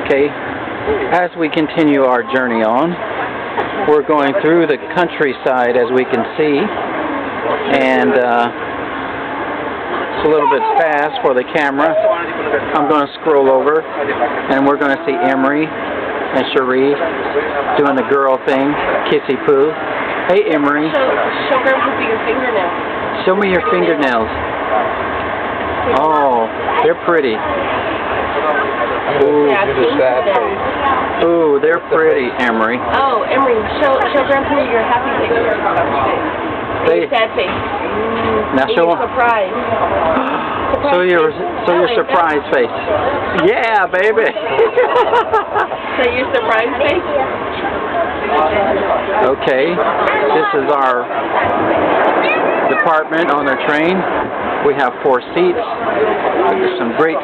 Okay, as we continue our journey on, we're going through the countryside as we can see, and it's a little bit fast for the camera. I'm going to scroll over, and we're going to see Emery and Cherie doing the girl thing, kissy poo. Hey Emery. Show Grandpa your fingernails. Show me your fingernails. Oh, they're pretty. Ooh, ooh, they're pretty, Emery. Oh, Emery, show Grandpa your happy face. Your sad face. Now show him. Surprise. Show your surprise face. Yeah, baby. Show your surprise face. Okay, this is our department on the train. We have 4 seats. There's some great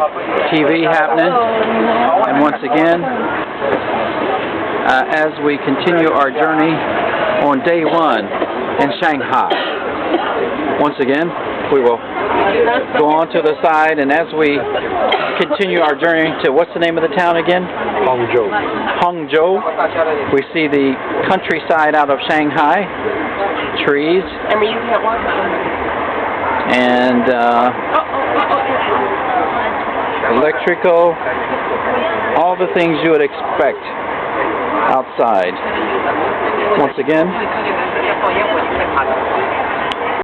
TV happening. And once again, as we continue our journey on day 1 in Shanghai, once again, we will go on to the side, and as we continue our journey to, what's the name of the town again? Hangzhou. Hangzhou. We see the countryside out of Shanghai, trees, and electrical, all the things you would expect outside. Once again,